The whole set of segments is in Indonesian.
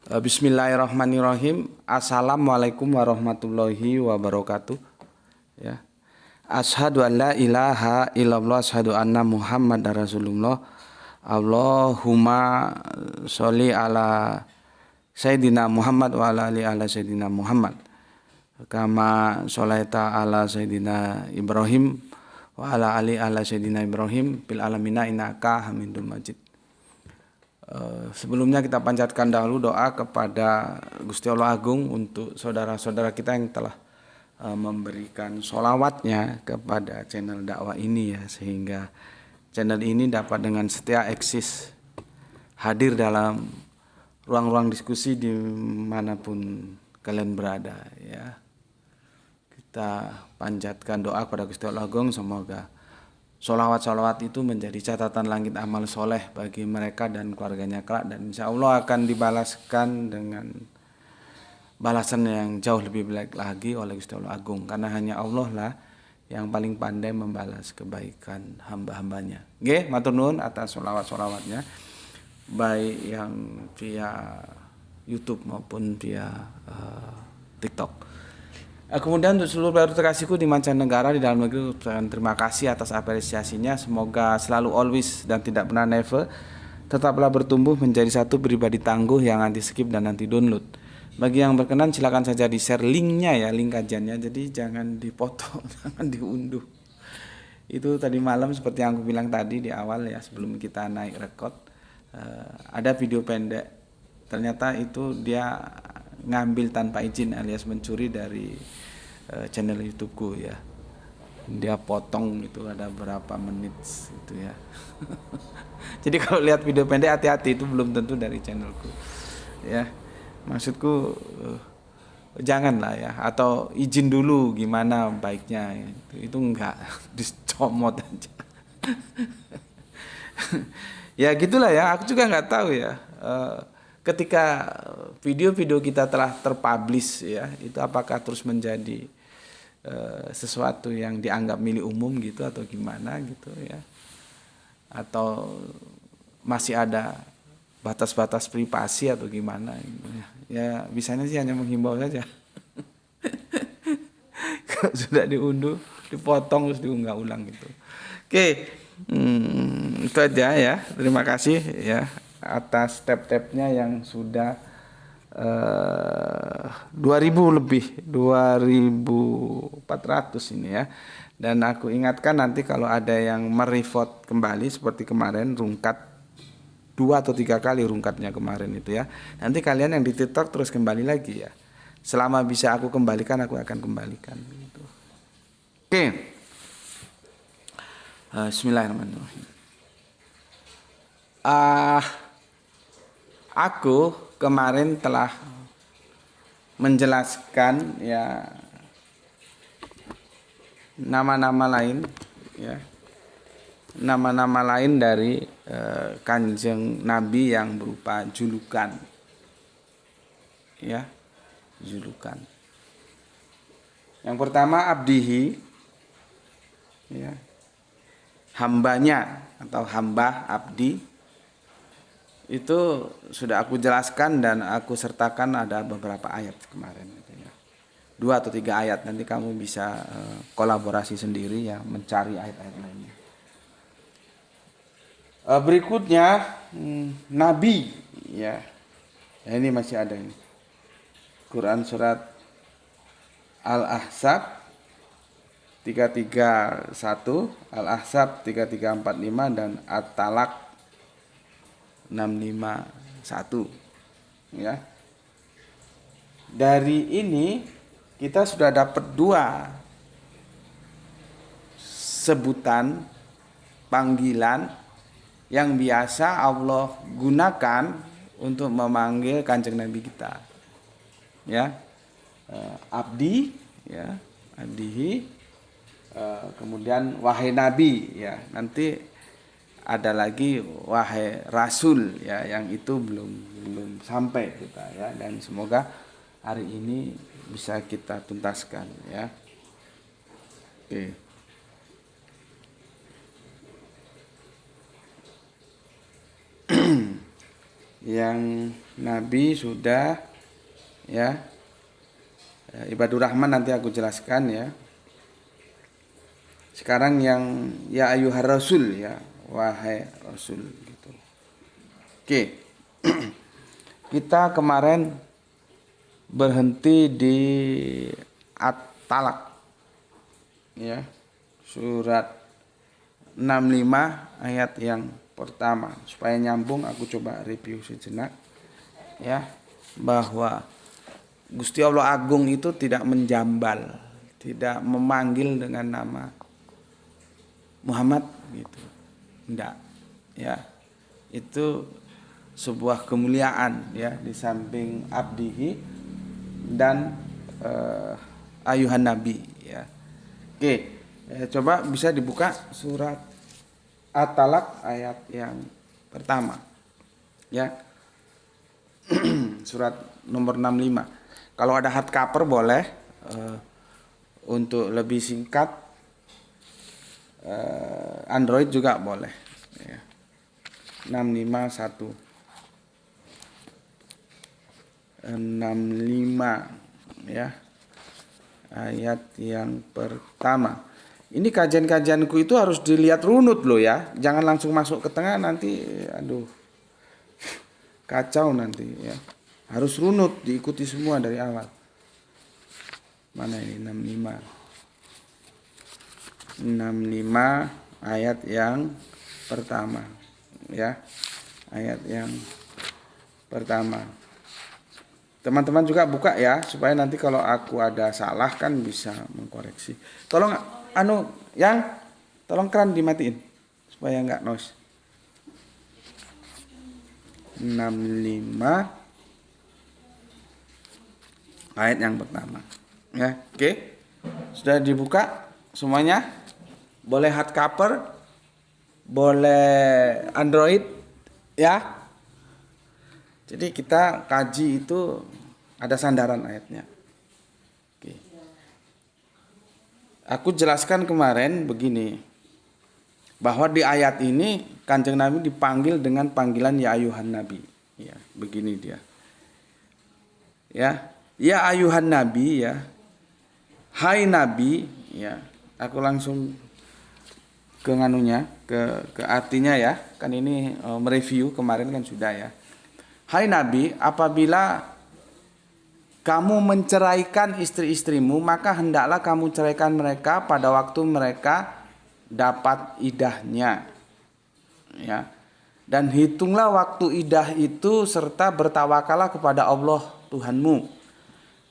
Bismillahirrahmanirrahim. Assalamualaikum warahmatullahi wabarakatuh. Ya. Asyhadu an la ilaha illallah, asyhadu anna Muhammadar Rasulullah. Allahumma sholli ala Sayyidina Muhammad wa ala ali ala Sayyidina Muhammad. Kama sholaita ala Sayyidina Ibrahim wa ala ali ala Sayyidina Ibrahim bil alamina innaka Hamidum Majid. Sebelumnya kita panjatkan dahulu doa kepada Gusti Allah Agung untuk saudara-saudara kita yang telah memberikan sholawatnya kepada channel dakwah ini ya, sehingga channel ini dapat dengan setia eksis hadir dalam ruang-ruang diskusi dimanapun kalian berada ya. Kita panjatkan doa kepada Gusti Allah Agung, semoga sholawat-sholawat itu menjadi catatan langit amal soleh bagi mereka dan keluarganya kelak, dan insya Allah akan dibalaskan dengan balasan yang jauh lebih baik lagi oleh Gusti Allah Agung, karena hanya Allah lah yang paling pandai membalas kebaikan hamba-hambanya. Nggih, matur nuwun atas sholawat-sholawatnya, baik yang via YouTube maupun via TikTok. Kemudian untuk seluruh brother terkasihku di mancanegara, di dalam negeri, terima kasih atas apresiasinya. Semoga selalu always dan tidak pernah never tetaplah bertumbuh menjadi satu pribadi tangguh yang anti skip dan anti download. Bagi yang berkenan silakan saja di share linknya ya, link kajiannya. Jadi jangan dipotong, jangan diunduh. Itu tadi malam seperti yang aku bilang tadi di awal ya, sebelum kita naik rekod, ada video pendek. Ternyata itu dia ngambil tanpa izin alias mencuri dari channel YouTubeku ya. Dia potong itu ada berapa menit itu ya. Jadi kalau lihat video pendek hati-hati, itu belum tentu dari channelku ya. Maksudku janganlah ya, atau izin dulu gimana baiknya itu enggak dicomot aja. Ya gitulah ya, aku juga nggak tahu ya. Ketika video-video kita telah terpublish ya, itu apakah terus menjadi sesuatu yang dianggap milik umum gitu atau gimana gitu ya, atau masih ada batas-batas privasi atau gimana gitu ya. Ya bisanya sih hanya menghimbau saja. Kalau sudah diunduh, dipotong terus diunggah ulang gitu. Oke, itu aja ya. Terima kasih ya atas tap-tapnya yang sudah 2000 lebih, 2400 ini ya. Dan aku ingatkan nanti kalau ada yang merevote kembali seperti kemarin, rungkat 2 atau 3 kali rungkatnya kemarin itu ya. Nanti kalian yang di TikTok terus kembali lagi ya. Selama bisa aku kembalikan, aku akan kembalikan gitu. Oke. Bismillahirrahmanirrahim. Aku kemarin telah menjelaskan ya nama-nama lain ya, nama-nama lain dari Kanjeng Nabi yang berupa julukan ya, julukan. Yang pertama abdihi ya, hambanya atau hamba, abdi. Itu sudah aku jelaskan dan aku sertakan ada beberapa ayat kemarin gitu ya. 2 atau 3 ayat, nanti kamu bisa kolaborasi sendiri ya, mencari ayat-ayat lainnya. Berikutnya Nabi ya. Ini masih ada ini. Quran surat Al-Ahzab 331, Al-Ahzab 3345 dan At-Talaq 651 ya. Dari ini kita sudah dapat 2 sebutan panggilan yang biasa Allah gunakan untuk memanggil Kanjeng Nabi kita ya. Abdi ya, abdihi, kemudian wahai Nabi ya. Nanti ada lagi wahai Rasul ya, yang itu belum sampai kita ya, dan semoga hari ini bisa kita tuntaskan ya. Oke. yang Nabi sudah ya. Ibadur Rahman nanti aku jelaskan ya. Sekarang yang ya ayyuhar rasul ya, wahai rasul gitu. Oke. Kita kemarin berhenti di At-Talaq ya. Surat 65 ayat yang pertama. Supaya nyambung aku coba review sejenak ya, bahwa Gusti Allah Agung itu tidak menjambal, tidak memanggil dengan nama Muhammad gitu. Enggak. Ya. Itu sebuah kemuliaan ya, di samping abdihi dan ayuhan nabi ya. Oke, coba bisa dibuka surat At-Talaq ayat yang pertama. Ya. Surat nomor 65. Kalau ada hardcover boleh, untuk lebih singkat Android juga boleh ya. 651 ya, ayat yang pertama. Ini kajian-kajianku itu harus dilihat runut loh ya, jangan langsung masuk ke tengah nanti aduh kacau nanti ya. Harus runut, diikuti semua dari awal. Mana ini 65 ayat yang pertama ya. Ayat yang pertama. Teman-teman juga buka ya, supaya nanti kalau aku ada salah kan bisa mengkoreksi. Tolong tolong keran dimatiin supaya enggak noise. 65 ayat yang pertama ya. Oke, sudah dibuka semuanya, boleh hardcover, boleh Android ya. Jadi kita kaji itu ada sandaran ayatnya. Oke, aku jelaskan kemarin begini, bahwa di ayat ini Kanjeng Nabi dipanggil dengan panggilan ya ayuhan nabi ya. Begini dia ya. Ya ayuhan nabi ya, hai nabi ya. Aku langsung ke nganunya, ke artinya ya. Kan ini mereview kemarin kan sudah ya. Hai nabi, apabila kamu menceraikan istri-istrimu, maka hendaklah kamu ceraikan mereka pada waktu mereka dapat idahnya ya. Dan hitunglah waktu idah itu serta bertawakallah kepada Allah Tuhanmu.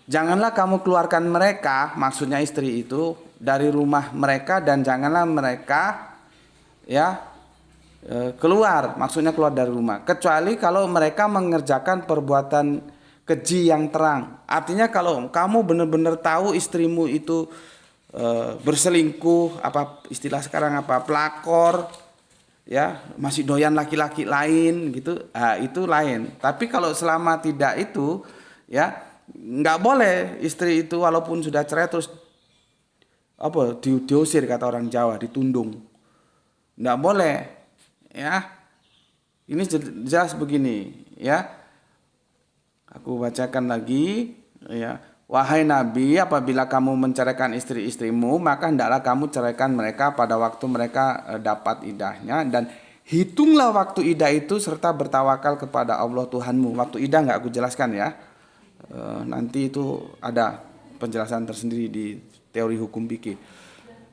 Janganlah kamu keluarkan mereka, maksudnya istri itu, dari rumah mereka, dan janganlah mereka ya keluar, maksudnya keluar dari rumah, kecuali kalau mereka mengerjakan perbuatan keji yang terang. Artinya kalau kamu benar-benar tahu istrimu itu berselingkuh, apa istilah sekarang apa, pelakor ya, masih doyan laki-laki lain gitu, itu lain. Tapi kalau selama tidak itu ya, nggak boleh istri itu walaupun sudah cerai terus diusir, kata orang Jawa, ditundung. Nggak boleh ya. Ini jelas begini ya. Aku bacakan lagi ya. Wahai Nabi, apabila kamu menceraikan istri-istrimu, maka hendaklah kamu ceraikan mereka pada waktu mereka dapat idahnya, dan hitunglah waktu idah itu serta bertawakal kepada Allah Tuhanmu. Waktu idah nggak aku jelaskan ya. Nanti itu ada penjelasan tersendiri di teori hukum fikih.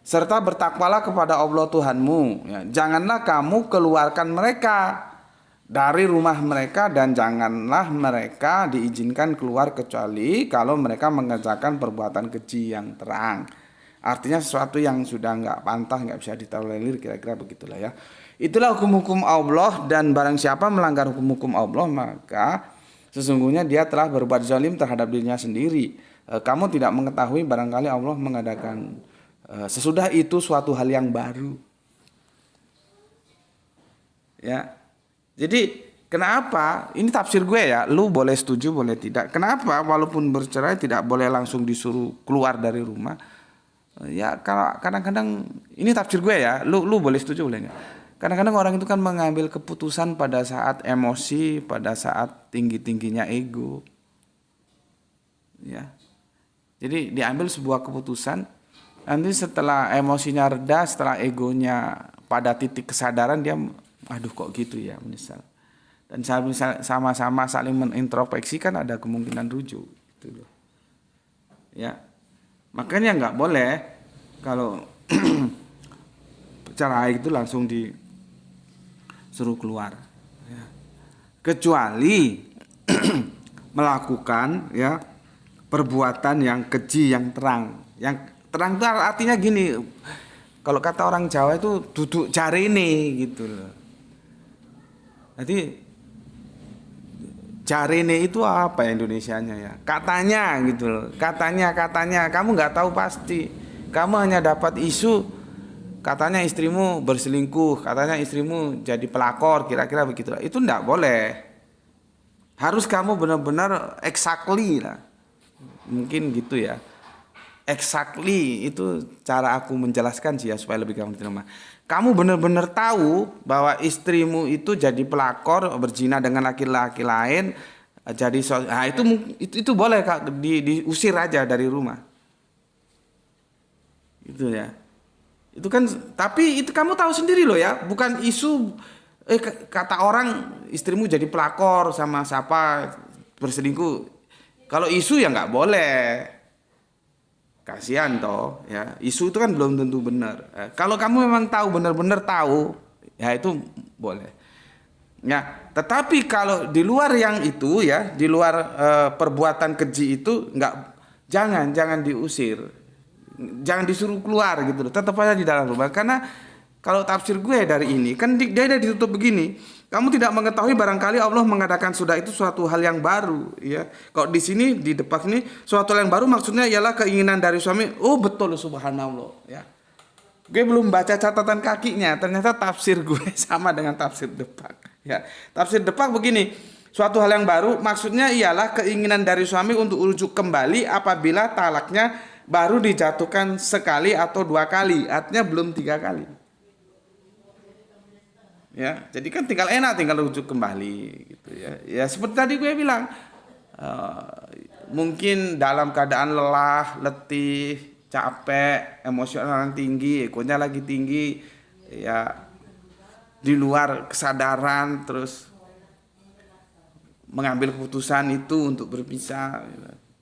Serta bertakwalah kepada Allah Tuhanmu ya. Janganlah kamu keluarkan mereka dari rumah mereka, dan janganlah mereka diizinkan keluar kecuali kalau mereka mengerjakan perbuatan keji yang terang. Artinya sesuatu yang sudah nggak pantas, nggak bisa ditolerir, kira-kira begitulah ya. Itulah hukum-hukum Allah, dan barang siapa melanggar hukum-hukum Allah maka sesungguhnya dia telah berbuat zalim terhadap dirinya sendiri. Kamu tidak mengetahui barangkali Allah mengadakan sesudah itu suatu hal yang baru. Ya. Jadi kenapa? Ini tafsir gue ya. Lu boleh setuju, boleh tidak. Kenapa walaupun bercerai tidak boleh langsung disuruh keluar dari rumah? Ya kalau kadang-kadang ini tafsir gue ya. Lu boleh setuju, boleh enggak? Kadang-kadang orang itu kan mengambil keputusan pada saat emosi, pada saat tinggi-tingginya ego. Ya. Jadi diambil sebuah keputusan, nanti setelah emosinya reda, setelah egonya pada titik kesadaran, dia aduh kok gitu ya, misal. Dan sama-sama saling menintrospeksi kan ada kemungkinan rujuk gitu loh. Ya. Makanya nggak boleh kalau cerai itu langsung disuruh keluar. Ya. Kecuali melakukan ya perbuatan yang keji, yang terang. Yang terang itu artinya gini, kalau kata orang Jawa itu duduk jarene gitu loh. Jadi jarene itu apa ya Indonesianya ya? Katanya gitu loh. Katanya kamu nggak tahu pasti. Kamu hanya dapat isu katanya istrimu berselingkuh, katanya istrimu jadi pelakor, kira-kira begitu. Itu enggak boleh. Harus kamu benar-benar exactly lah. Mungkin gitu ya. Exactly itu cara aku menjelaskan sih ya supaya lebih gampang diterima. Kamu benar-benar tahu bahwa istrimu itu jadi pelakor, berzina dengan laki-laki lain, jadi nah itu boleh Kak, diusir aja dari rumah. Itu ya. Itu kan, tapi itu kamu tahu sendiri loh ya, bukan isu kata orang istrimu jadi pelakor sama siapa berselingkuh. Kalau isu ya nggak boleh. Kasihan toh ya. Isu itu kan belum tentu benar. Kalau kamu memang tahu benar-benar tahu, ya itu boleh. Ya, tetapi kalau di luar yang itu ya, di luar perbuatan keji itu jangan diusir. Jangan disuruh keluar gitu loh. Tetap aja di dalam rumah. Karena kalau tafsir gue dari ini kan dia ditutup begini. Kamu tidak mengetahui barangkali Allah mengadakan sudah itu suatu hal yang baru ya. Kalau di sini di depan ini suatu hal yang baru maksudnya ialah keinginan dari suami. Oh betul subhanallah ya. Gue belum baca catatan kakinya. Ternyata tafsir gue sama dengan tafsir Depak ya. Tafsir Depak begini. Suatu hal yang baru maksudnya ialah keinginan dari suami untuk rujuk kembali apabila talaknya baru dijatuhkan sekali atau 2 kali. Artinya belum 3 kali. Ya, jadi kan tinggal rujuk kembali gitu ya. Ya seperti tadi gue bilang, mungkin dalam keadaan lelah, letih, capek, emosional tinggi, egonya lagi tinggi, ya di luar kesadaran, terus mengambil keputusan itu untuk berpisah.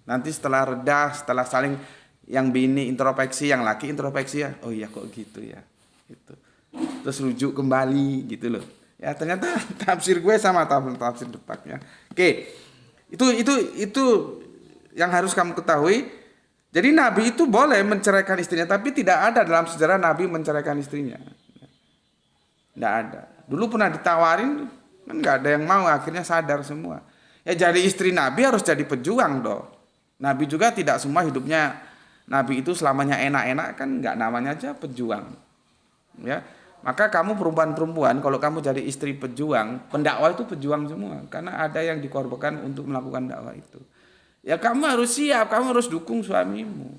Nanti setelah reda, setelah saling yang bini introspeksi, yang laki introspeksi ya, oh iya kok gitu ya, gitu. Terus rujuk kembali gitu loh. Ya ternyata tafsir gue sama tafsir Depaknya. Oke. Itu yang harus kamu ketahui. Jadi Nabi itu boleh menceraikan istrinya, tapi tidak ada dalam sejarah Nabi menceraikan istrinya. Tidak ada. Dulu pernah ditawarin, kan nggak ada yang mau, akhirnya sadar semua. Ya jadi istri Nabi harus jadi pejuang dong. Nabi juga tidak semua hidupnya Nabi itu selamanya enak-enak, kan nggak, namanya aja pejuang. Ya. Maka kamu perempuan-perempuan, kalau kamu jadi istri pejuang, pendakwah itu pejuang semua, karena ada yang dikorbankan untuk melakukan dakwah itu. Ya kamu harus siap, kamu harus dukung suamimu.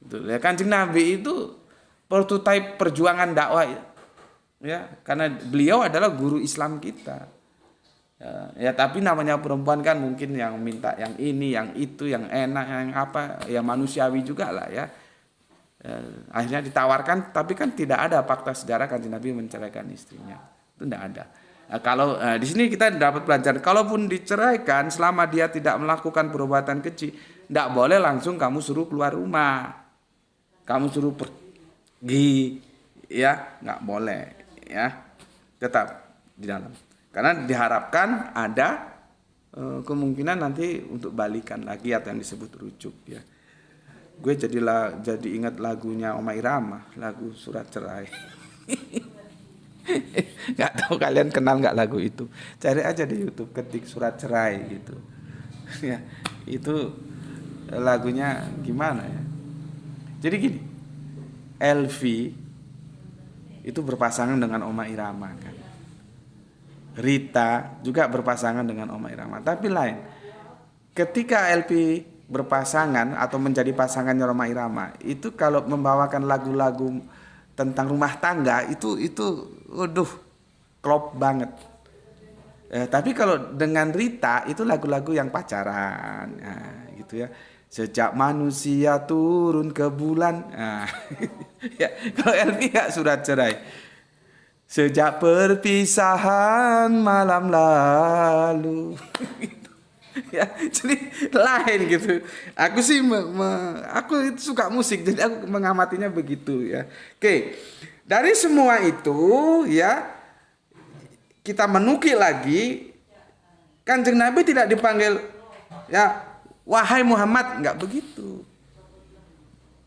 Betul. Ya Kanjeng Nabi itu prototipe perjuangan dakwah, ya, karena beliau adalah guru Islam kita. Ya tapi namanya perempuan kan mungkin yang minta yang ini, yang itu, yang enak, yang apa, yang manusiawi juga lah ya. Akhirnya ditawarkan, tapi kan tidak ada fakta sejarah Kanjeng Nabi menceraikan istrinya. Itu tidak ada. Nah, kalau di sini kita dapat pelajaran, kalaupun diceraikan selama dia tidak melakukan perbuatan keji, tidak boleh langsung kamu suruh keluar rumah, kamu suruh pergi, ya nggak boleh, ya tetap di dalam. Karena diharapkan ada kemungkinan nanti untuk balikan lagi atau yang disebut rujuk, ya. Gue jadi ingat lagunya Oma Irama, lagu Surat Cerai. Nggak tahu kalian kenal nggak lagu itu? Cari aja di YouTube, ketik Surat Cerai gitu. Ya, itu lagunya gimana ya? Jadi gini, Elvi itu berpasangan dengan Oma Irama kan. Rita juga berpasangan dengan Oma Irama, tapi lain. Ketika Elvi berpasangan atau menjadi pasangannya Roma Irama itu kalau membawakan lagu-lagu tentang rumah tangga itu waduh klop banget. Tapi kalau dengan Rita itu lagu-lagu yang pacaran, nah, gitu ya. Sejak manusia turun ke bulan, nah, ya, kalau Elvi nggak surat cerai. Sejak perpisahan malam lalu, ya, jadi lain gitu. Aku sih, aku itu suka musik, jadi aku mengamatinya begitu ya. Oke, dari semua itu ya. Kita menukil lagi, Kanjeng Nabi tidak dipanggil ya wahai Muhammad, enggak begitu.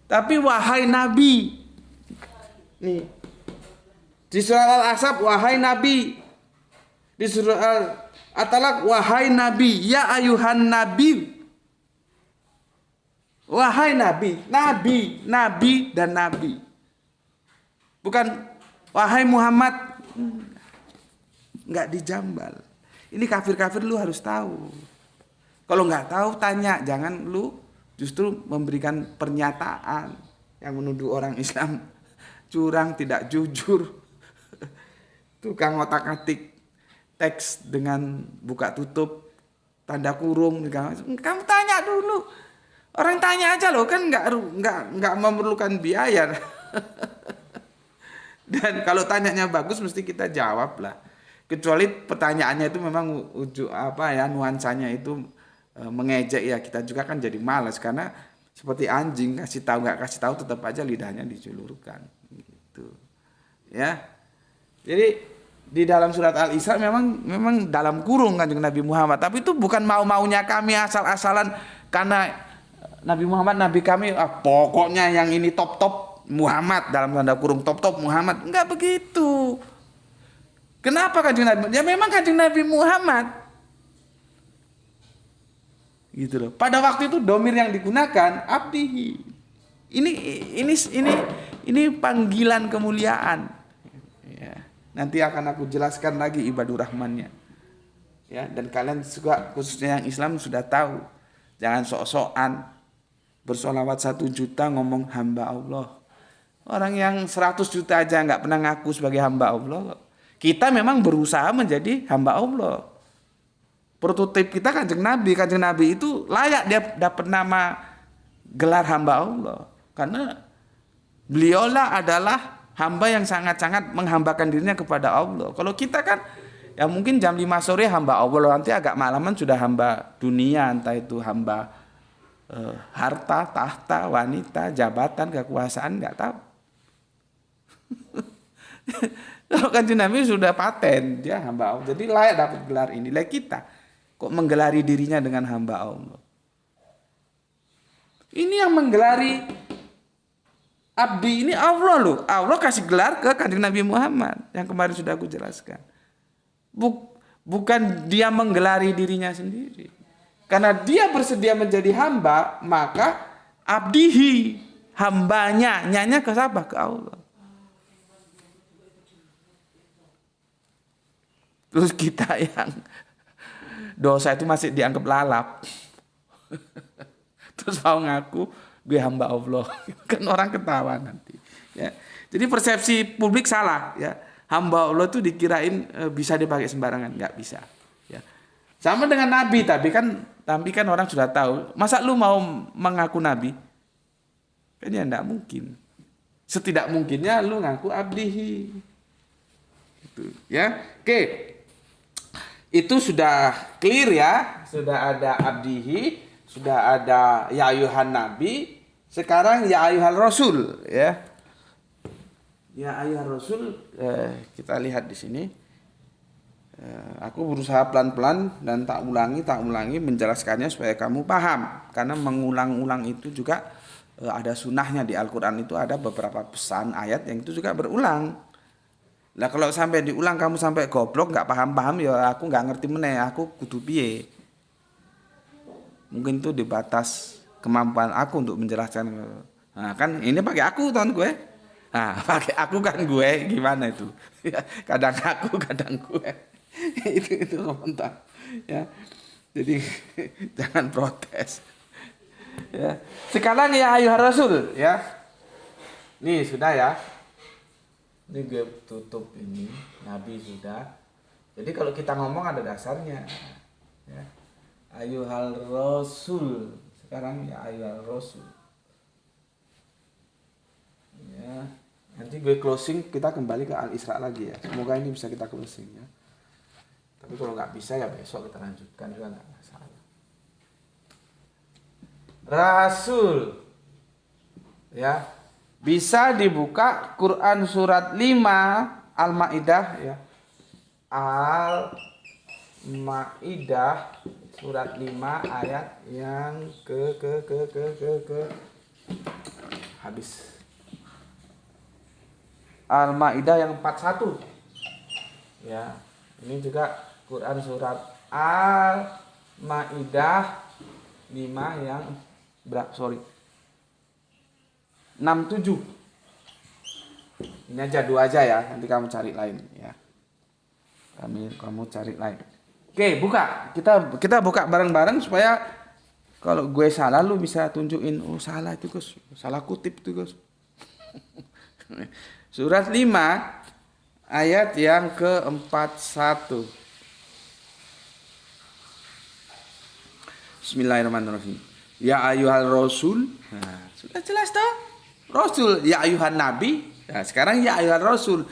Tapi wahai Nabi. Nih. Di surah Al-Ahzab wahai Nabi. Di surah At-Talaq wahai Nabi, ya ayuhan Nabi. Wahai Nabi, Nabi dan Nabi. Bukan wahai Muhammad. Nggak dijambal. Ini kafir-kafir lu harus tahu. Kalau nggak tahu tanya, jangan lu justru memberikan pernyataan yang menuduh orang Islam curang, tidak jujur, tukang otak-atik teks dengan buka tutup, tanda kurung. Kamu tanya dulu. Orang tanya aja loh, kan nggak memerlukan biaya. Dan kalau tanyanya bagus mesti kita jawab lah. Kecuali pertanyaannya itu memang nuansanya itu mengejek ya, kita juga kan jadi malas karena seperti anjing kasih tahu nggak kasih tahu tetap aja lidahnya dijulurkan gitu ya. Jadi di dalam surat Al-Isra memang dalam kurung Kanjeng Nabi Muhammad, tapi itu bukan mau-maunya kami asal-asalan karena Nabi Muhammad nabi kami pokoknya yang ini top Muhammad, dalam tanda kurung top Muhammad, enggak begitu. Kenapa Kanjeng Nabi? Ya memang Kanjeng Nabi Muhammad. Gitu loh. Pada waktu itu domir yang digunakan abdihi. Ini panggilan kemuliaan. Ya. Nanti akan aku jelaskan lagi ibadur rahmannya. Ya, dan kalian juga khususnya yang Islam sudah tahu. Jangan sok-sokan bersolawat 1 juta ngomong hamba Allah. Orang yang 100 juta aja nggak pernah ngaku sebagai hamba Allah. Kita memang berusaha menjadi hamba Allah. Prototip kita Kanjeng Nabi. Kanjeng Nabi itu layak dia dapat nama gelar hamba Allah. Karena beliaulah adalah hamba yang sangat-sangat menghambakan dirinya kepada Allah. Kalau kita kan ya mungkin jam 5 sore hamba Allah, nanti agak malaman sudah hamba dunia, entah itu hamba harta, tahta, wanita, jabatan, kekuasaan, nggak tahu. Kalau Kanjeng Nabi sudah paten, dia hamba Allah. Jadi layak dapat gelar ini. Lah kita kok menggelari dirinya dengan hamba Allah. Ini yang menggelari abdi ini Allah loh. Allah kasih gelar ke Kanjeng Nabi Muhammad yang kemarin sudah aku jelaskan. Bukan dia menggelari dirinya sendiri. Karena dia bersedia menjadi hamba, maka abdihi, hambanya, nyanya ke siapa? Ke Allah. Terus kita yang dosa itu masih dianggap lalap. Terus mau ngaku gue hamba Allah. Kan orang ketawa nanti. Ya. Jadi persepsi publik salah. Ya. Hamba Allah itu dikirain bisa dipakai sembarangan. Nggak bisa. Ya. Sama dengan Nabi. Tapi kan orang sudah tahu. Masa lu mau mengaku Nabi? Kan ya nggak mungkin. Setidak mungkinnya lu ngaku abdihi. Gitu. Ya. Oke. Itu sudah clear ya, sudah ada abdihi, sudah ada ya ayuhan nabi, sekarang ya ayuhal rasul ya. Ya ayuhal rasul, kita lihat di sini. Aku berusaha pelan-pelan dan tak ulangi menjelaskannya supaya kamu paham, karena mengulang-ulang itu juga ada sunnahnya. Di Al-Quran itu ada beberapa pesan ayat yang itu juga berulang. Lah kalau sampai diulang kamu sampai goblok nggak paham-paham ya aku nggak ngerti meneh, aku kudu piye. Mungkin itu di batas kemampuan aku untuk menjelaskan. Nah kan ini pakai aku tuan gue. Nah pakai aku kan gue gimana itu? Kadang aku kadang gue. itu komentar. Ya. Jadi jangan protes. Ya. Sekarang ya ayuhar rasul ya. Nih sudah ya. Ini gue tutup ini, Nabi sudah. Jadi kalau kita ngomong ada dasarnya. Ya. Ayuhal Rasul. Sekarang ya ayuhal Rasul. Ya. Nanti gue closing, kita kembali ke Al-Isra lagi ya. Semoga ini bisa kita closing ya. Tapi kalau nggak bisa ya besok kita lanjutkan juga nggak masalah. Rasul. Ya. Bisa dibuka Quran surat 5 Al-Maidah ya. Al-Maidah surat 5 ayat yang ke habis. Al-Maidah yang 41. Ya. Ini juga Quran surat Al-Maidah 5 yang berapa? 67. Ini aja dua aja ya, nanti kamu cari lain ya. Kamu cari lain. Oke, buka. Kita buka bareng-bareng supaya kalau gue salah lu bisa tunjukin, oh salah itu Gus. Salah kutip itu Gus. Surat 5 ayat yang ke-41. Bismillahirrahmanirrahim. Ya ayyuhal rasul. Nah, sudah jelas toh? Rasul, ya ayuhan nabi. Nah, sekarang ya ayuhan rasul.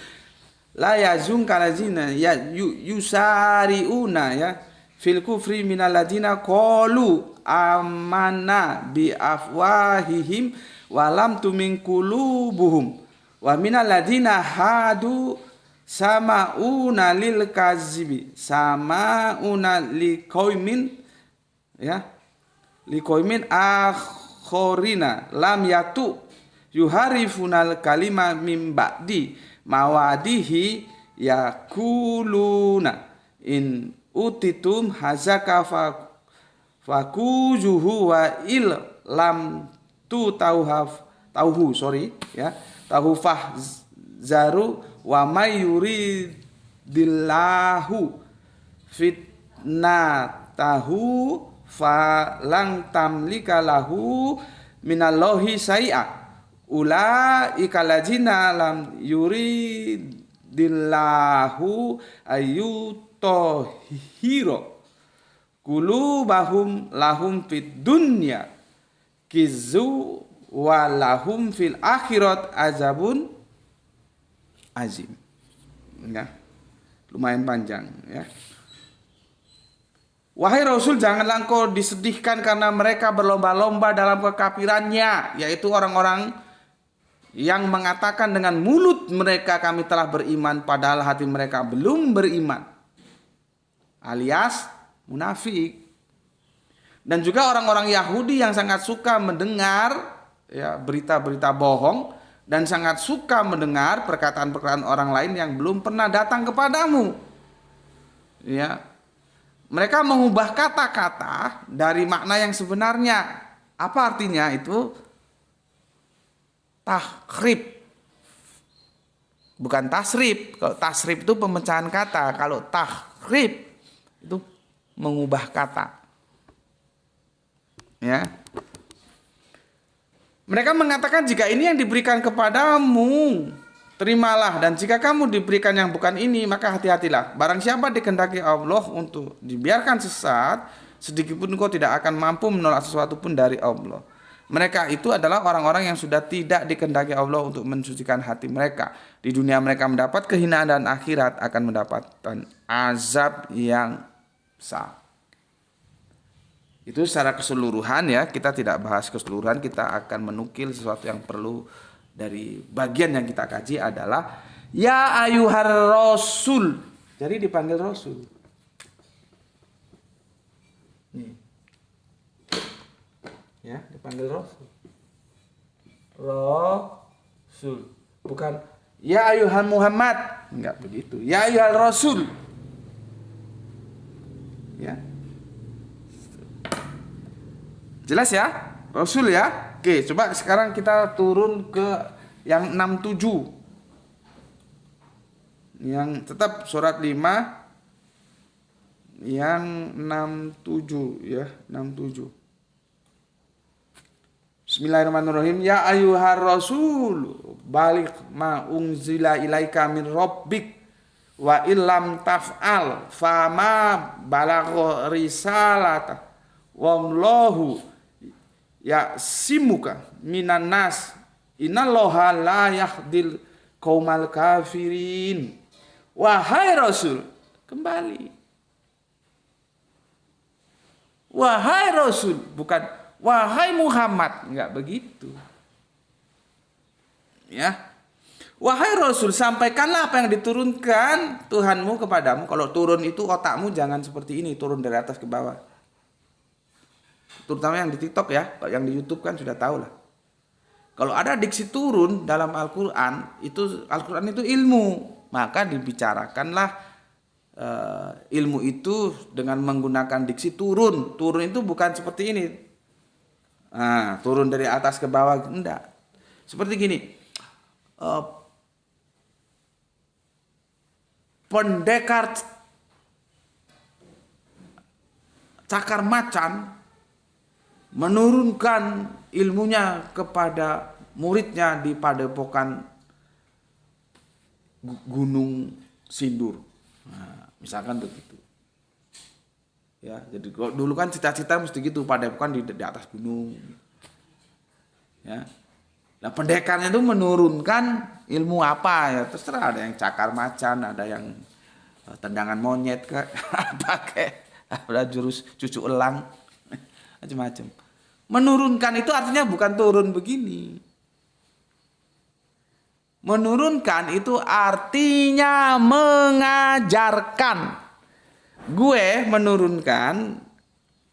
La yazun kalazina ya yusariuna ya fil kufri minal ladina qalu amanna bi afwahihim walam tumin qulubuhum wa minal ladina hadu sama'una lil kazibi sama'una liqaumin ya liqaumin akhorina lam yatu yuharifunal kalima mim ba'di mawadihi yakuluna in utitum hazaka fakuzuhu wa il lam tu tauhu ya tahu fahzaru wa may yuridillahu fitnatahu falang tamlika lahu minallahi sai'a ulaika ladzina lam yuridillahu ayyutahhira qulubahum lahum fid dunya kizu wa lahum fil akhirat azabun azim. Ya. Lumayan panjang ya. Wahai Rasul, janganlah engkau disedihkan karena mereka berlomba-lomba dalam kekafirannya, yaitu orang-orang yang mengatakan dengan mulut mereka kami telah beriman padahal hati mereka belum beriman, alias munafik. Dan juga orang-orang Yahudi yang sangat suka mendengar ya berita-berita bohong dan sangat suka mendengar perkataan-perkataan orang lain yang belum pernah datang kepadamu. Ya. Mereka mengubah kata-kata dari makna yang sebenarnya. Apa artinya itu? Tahrib, bukan tasrib. Kalau tasrib itu pemecahan kata, kalau tahrib itu mengubah kata. Ya. Mereka mengatakan jika ini yang diberikan kepadamu, terimalah, dan jika kamu diberikan yang bukan ini, maka hati-hatilah. Barang siapa dikehendaki Allah untuk dibiarkan sesat, sedikitpun engkau tidak akan mampu menolak sesuatu pun dari Allah. Mereka itu adalah orang-orang yang sudah tidak dikehendaki Allah untuk mensucikan hati mereka. Di dunia mereka mendapat kehinaan dan akhirat akan mendapatkan azab yang besar. Itu secara keseluruhan ya, kita tidak bahas keseluruhan, kita akan menukil sesuatu yang perlu dari bagian yang kita kaji adalah ya ayuhar rasul. Jadi dipanggil rasul. Nih. Ya, dipanggil rasul. Rasul. Bukan ya ayuhan Muhammad, enggak begitu. Ya ayuhal rasul. Ya. Jelas ya? Rasul ya? Oke, coba sekarang kita turun ke yang 67. Yang tetap surat 5 yang 67 ya, 67. Bismillahirrahmanirrahim. Ya ayyuhar rasul balik ma unzila ilaika min rabbik wa illam taf'al fama balagha risalata wallahu ya'simuka minan nas innallaha la yahdil qaumal kafirin. Wahai rasul, kembali. Wahai rasul, bukan wahai Muhammad, enggak begitu. Ya. Wahai rasul, sampaikanlah apa yang diturunkan Tuhanmu kepadamu. Kalau turun itu otakmu jangan seperti ini, turun dari atas ke bawah. Terutama yang di TikTok ya, kalau yang di YouTube kan sudah tahu lah. Kalau ada diksi turun dalam Al-Qur'an, itu Al-Qur'an itu ilmu, maka dibicarakanlah ilmu itu dengan menggunakan diksi turun. Turun itu bukan seperti ini. Nah, turun dari atas ke bawah, enggak. Seperti gini. Pendekar cakar macan menurunkan ilmunya kepada muridnya di padepokan Gunung Sindur. Nah, misalkan begitu. Ya, jadi dulu kan cita-cita mesti gitu, padepokan di atas gunung. Ya. Nah, pendekarnya itu menurunkan ilmu apa ya? Terserah, ada yang cakar macan, ada yang tendangan monyet pakai ada jurus cucu elang macam-macam. Menurunkan itu artinya bukan turun begini. Menurunkan itu artinya mengajarkan. Gue menurunkan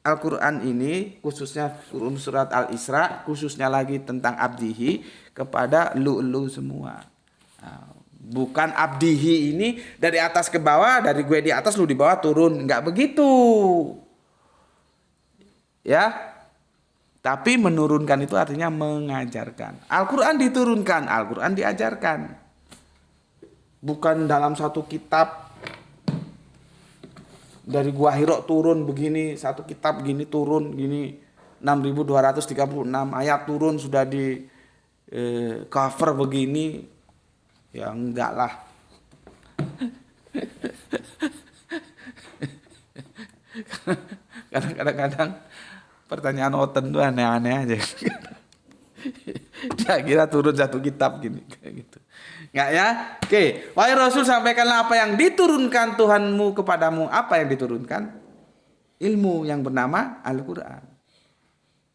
Al-Quran ini, khususnya surat Al-Isra, khususnya lagi tentang abdihi, kepada lu semua. Nah, bukan abdihi ini dari atas ke bawah, dari gue di atas lu di bawah turun, enggak begitu. Ya. Tapi menurunkan itu artinya mengajarkan. Al-Quran diturunkan, Al-Quran diajarkan. Bukan dalam satu kitab dari Gua Hiro turun begini, satu kitab gini turun gini 6236 ayat turun sudah di cover begini. Ya enggak lah. Kadang-kadang pertanyaan Oten tuh aneh-aneh aja. Dia kira turun satu kitab gini kayak gitu. Enggak ya? Oke, wahai Rasul, sampaikanlah apa yang diturunkan Tuhanmu kepadamu. Apa yang diturunkan? Ilmu yang bernama Al-Qur'an.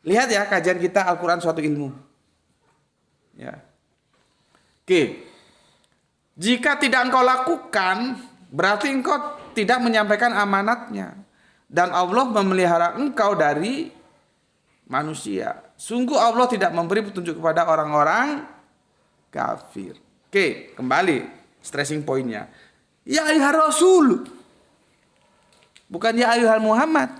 Lihat ya, kajian kita Al-Qur'an suatu ilmu. Ya. Oke. Jika tidak engkau lakukan, berarti engkau tidak menyampaikan amanatnya. Dan Allah memelihara engkau dari manusia. Sungguh Allah tidak memberi petunjuk kepada orang-orang kafir. Oke, kembali stressing pointnya. Ya ayuhar Rasul, bukan ya ayuhal Muhammad.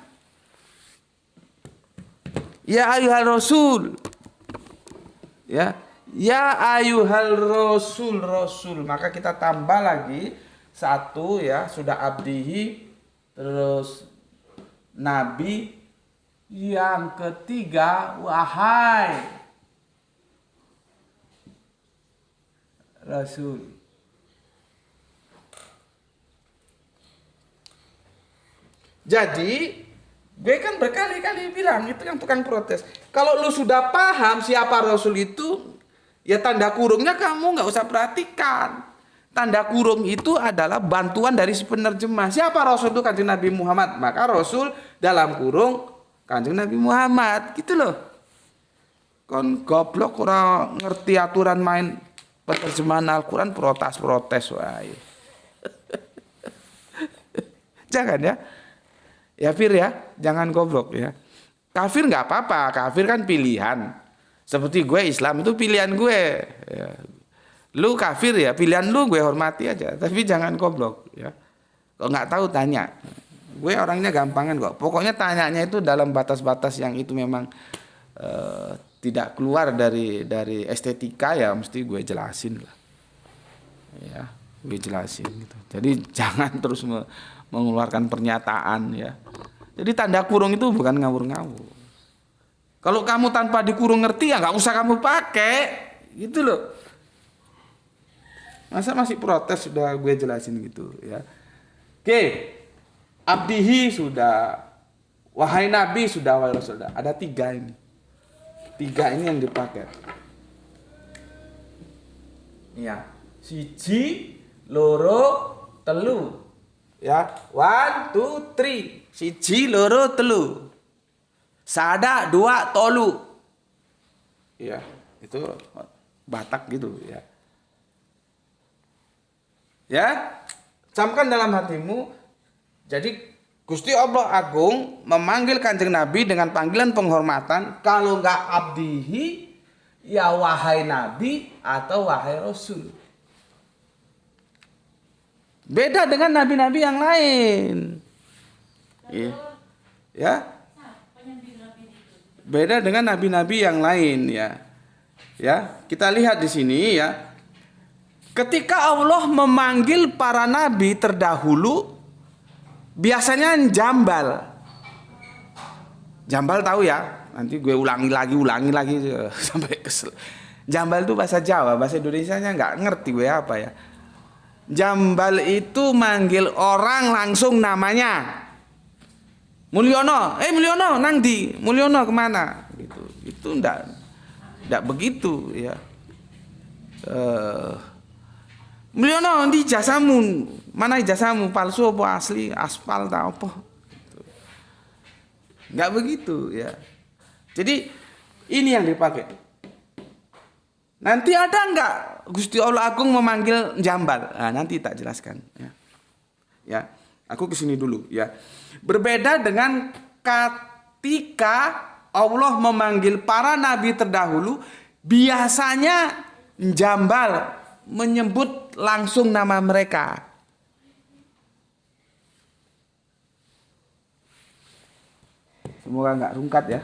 Ya ayuhal Rasul. Ya, ya ayuhal Rasul, Rasul. Maka kita tambah lagi satu ya, sudah abdihi, terus nabi. Yang ketiga, wahai Rasul. Jadi, gue kan berkali-kali bilang, itu yang bukan protes. Kalau lu sudah paham siapa Rasul itu, ya tanda kurungnya kamu nggak usah perhatikan. Tanda kurung itu adalah bantuan dari si penerjemah. Siapa Rasul itu? Kanjeng Nabi Muhammad. Maka Rasul dalam kurung Kanjeng Nabi Muhammad, gitu loh. Kon goblok kurang ngerti aturan main penerjemahan Al-Quran, protes wae. Jangan ya. Ya Fir ya, jangan goblok ya. Kafir nggak apa-apa, kafir kan pilihan. Seperti gue Islam itu pilihan gue. Ya. Lu kafir ya, pilihan lu gue hormati aja. Tapi jangan goblok ya. Kalau nggak tahu tanya. Gue orangnya gampangan kok. Pokoknya tanyanya itu dalam batas-batas yang itu memang tidak keluar dari estetika, ya mesti gue jelasin lah. Ya, gue jelasin gitu. Jadi jangan terus mengeluarkan pernyataan ya. Jadi tanda kurung itu bukan ngawur-ngawur. Kalau kamu tanpa dikurung ngerti ya nggak usah kamu pakai, gitu loh. Masa masih protes, sudah gue jelasin gitu ya. Oke, abdihi sudah, wahai nabi sudah, wahai rasul sudah. Ada 3 ini. 3 ini yang dipakai. Ya, siji, loro, telu. Ya, 1, 2, 3. Siji, loro, telu. Sada, 2, tolu. Ya, itu Batak gitu ya. Ya, camkan dalam hatimu. Jadi Gusti Allah Agung memanggil Kanjeng Nabi dengan panggilan penghormatan. Kalau nggak abdihi, ya wahai Nabi atau wahai Rasul. Beda dengan nabi-nabi yang lain. Iya. Ya. Beda dengan nabi-nabi yang lain ya. Ya, kita lihat di sini ya. Ketika Allah memanggil para nabi terdahulu, biasanya jambal. Jambal tahu ya? Nanti gue ulangi lagi sampai kesel. Jambal itu bahasa Jawa, bahasa Indonesianya nggak ngerti gue apa ya. Jambal itu manggil orang langsung namanya. Mulyono, Mulyono nang di, Mulyono kemana? Gitu. Itu ndak begitu ya. Mulyono di jasamu, mana jasamu, palsu apa asli, aspal tak apa? Gitu. Nggak begitu ya. Jadi ini yang dipakai. Nanti ada nggak Gusti Allah Agung memanggil jambal? Nah, nanti tak jelaskan. Ya, aku kesini dulu ya. Berbeda dengan ketika Allah memanggil para nabi terdahulu, biasanya jambal menyebut langsung nama mereka. Semoga nggak rungkat ya.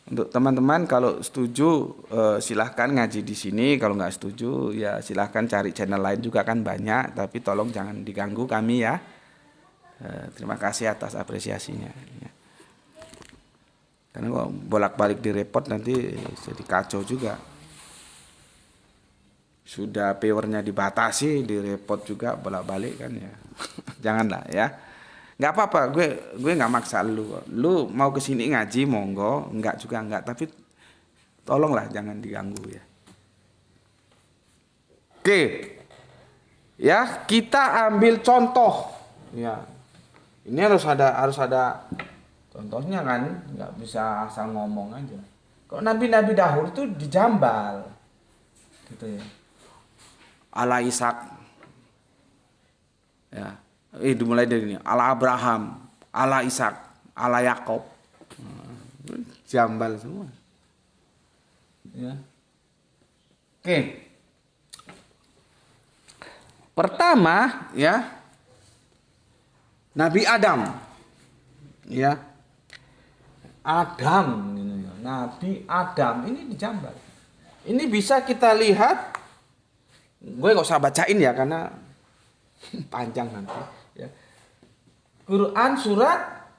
Untuk teman-teman kalau setuju silahkan ngaji di sini, kalau nggak setuju ya silahkan cari channel lain juga kan banyak, tapi tolong jangan diganggu kami ya. Terima kasih atas apresiasinya. Ya. Karena kalau bolak-balik direpot nanti jadi kacau juga. Sudah powernya dibatasi, direpot juga bolak-balik kan ya. Janganlah ya. Nggak apa-apa, gue nggak maksa lu mau kesini ngaji monggo, nggak juga nggak, tapi tolonglah jangan diganggu ya. Oke ya, kita ambil contoh ya. Ini harus ada contohnya kan, nggak bisa asal ngomong aja. Kalau nabi-nabi dahulu tuh dijambal gitu ya. Ala Ishak ya. Dimulai dari ini, ala Abraham, ala Ishak, ala Yakob, jambal semua. Ya. Oke. Pertama ya, Nabi Adam, ya. Adam, Nabi Adam ini dijambal. Ini bisa kita lihat. Gue nggak usah bacain ya karena panjang nanti. Ya. Quran surat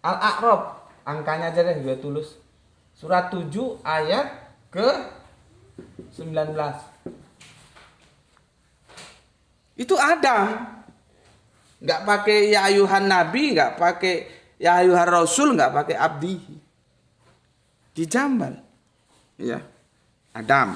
Al-A'raf, angkanya aja deh gue tulis. Surat 7 ayat ke 19. Itu Adam. Nggak pakai ya ayuhan nabi, nggak pakai ya ayuhan rasul, nggak pakai abdi. Dijambal. Ya. Adam.